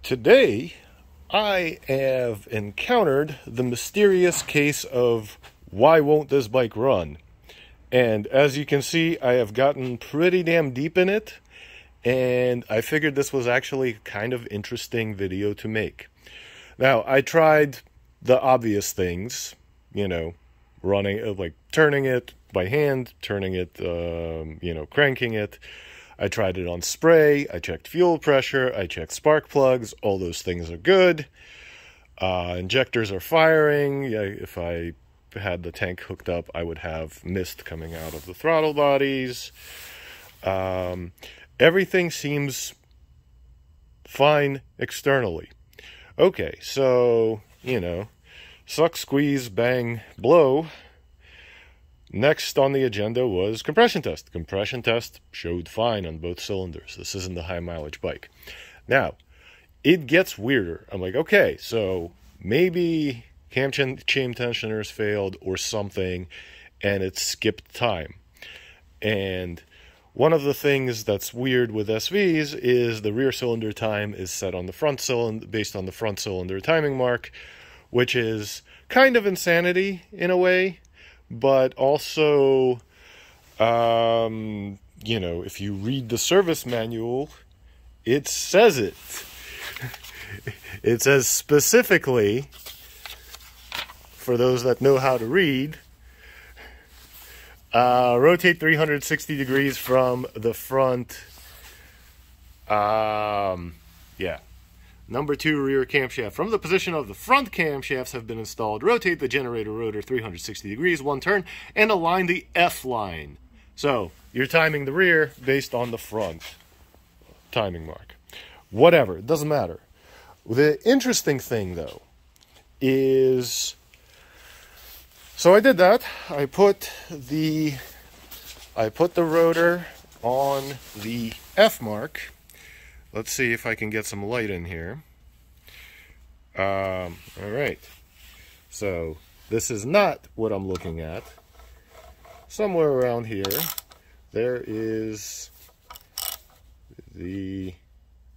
Today, I have encountered the mysterious case of why won't this bike run? And as you can see, I have gotten pretty damn deep in it, and I figured this was actually kind of interesting video to make. Now, I tried the obvious things, running, like turning it by hand, turning it, cranking it. I tried it on spray, I checked fuel pressure, I checked spark plugs, all those things are good. Injectors are firing. Yeah, if I had the tank hooked up, I would have mist coming out of the throttle bodies. Everything seems fine externally. Okay, so, suck, squeeze, bang, blow. Next on the agenda was compression test. Compression test showed fine on both cylinders. This isn't a high mileage bike. Now, it gets weirder. I'm like, okay, so maybe cam chain tensioners failed or something, and it skipped time. And one of the things that's weird with SVs is the rear cylinder time is set on the front cylinder, based on the front cylinder timing mark, which is kind of insanity in a way. But also, if you read the service manual, it says it. It says specifically, for those that know how to read, rotate 360 degrees from the front. Number 2 rear camshaft. From the position of the front camshafts have been installed. Rotate the generator rotor 360 degrees, one turn, and align the F line. So, you're timing the rear based on the front timing mark. Whatever, it doesn't matter. The interesting thing, though, is... So I did that. I put the rotor on the F mark. Let's see if I can get some light in here. All right. So this is not what I'm looking at. Somewhere around here, there is the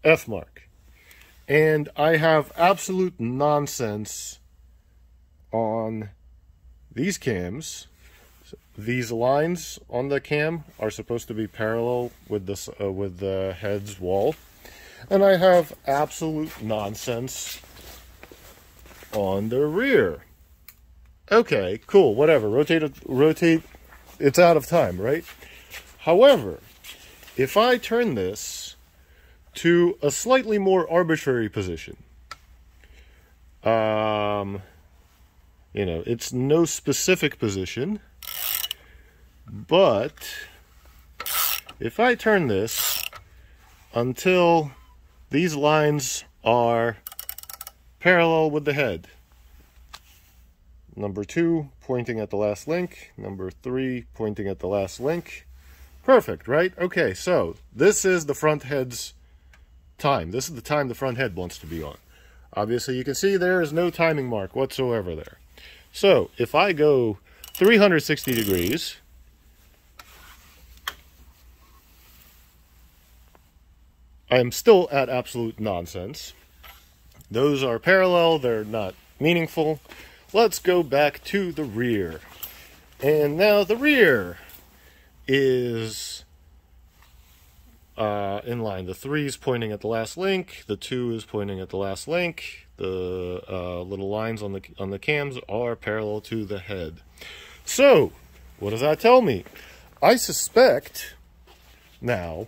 F mark. And I have absolute nonsense on these cams. These lines on the cam are supposed to be parallel with the head's wall. And I have absolute nonsense on the rear. Okay, cool, whatever. Rotate. It's out of time, right? However, if I turn this to a slightly more arbitrary position, it's no specific position, but if I turn this until these lines are parallel with the head. Number 2 pointing at the last link. Number 3 pointing at the last link. Perfect, right? Okay, so this is the front head's time. This is the time the front head wants to be on. Obviously, you can see there is no timing mark whatsoever there. So if I go 360 degrees, I am still at absolute nonsense. Those are parallel, they're not meaningful. Let's go back to the rear. And now the rear is in line. The 3 is pointing at the last link, the 2 is pointing at the last link. The little lines on the cams are parallel to the head. So, what does that tell me? I suspect now,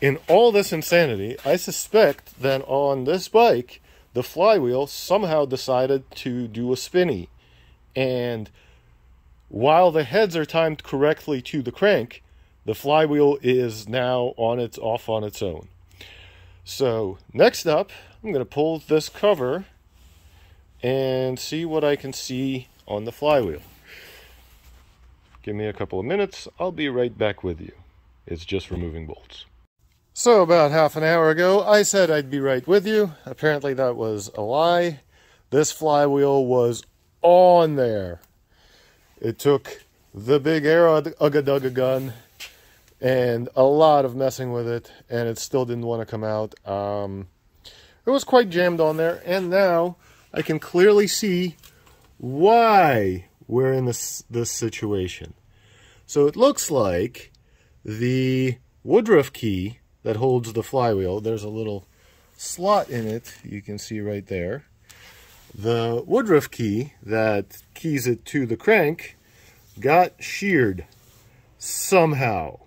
in all this insanity, I suspect that on this bike, the flywheel somehow decided to do a spinny. And while the heads are timed correctly to the crank, the flywheel is now off on its own. So, next up, I'm going to pull this cover and see what I can see on the flywheel. Give me a couple of minutes. I'll be right back with you. It's just removing bolts. So about half an hour ago, I said I'd be right with you. Apparently that was a lie. This flywheel was on there. It took the big air ugga-dugga gun and a lot of messing with it, and it still didn't want to come out. it was quite jammed on there, and now I can clearly see why we're in this situation. So it looks like the woodruff key that holds the flywheel, there's a little slot in it, you can see right there. The woodruff key that keys it to the crank got sheared somehow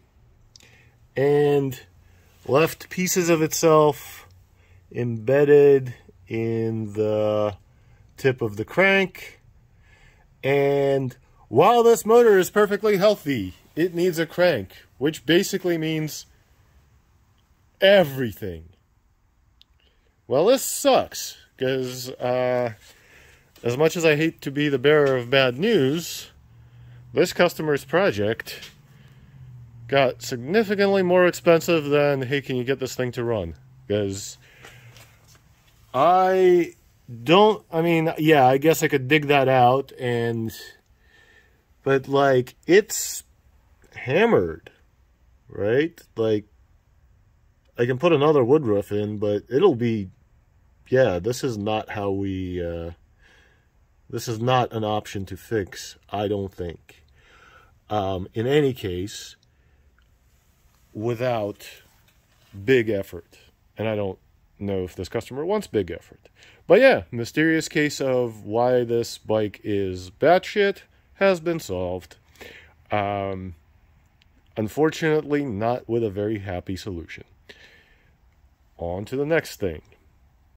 and left pieces of itself embedded in the tip of the crank. And while this motor is perfectly healthy, it needs a crank, which basically means everything. Well, this sucks, because as much as I hate to be the bearer of bad news, this customer's project got significantly more expensive than, hey, can you get this thing to run? Because I mean, yeah, I guess I could dig that out, but like, it's hammered, right? Like, I can put another woodruff in, but it'll be, yeah, this is not how we, this is not an option to fix, I don't think. In any case, without big effort. And I don't know if this customer wants big effort. But yeah, mysterious case of why this bike is batshit has been solved. Unfortunately, not with a very happy solution. On to the next thing.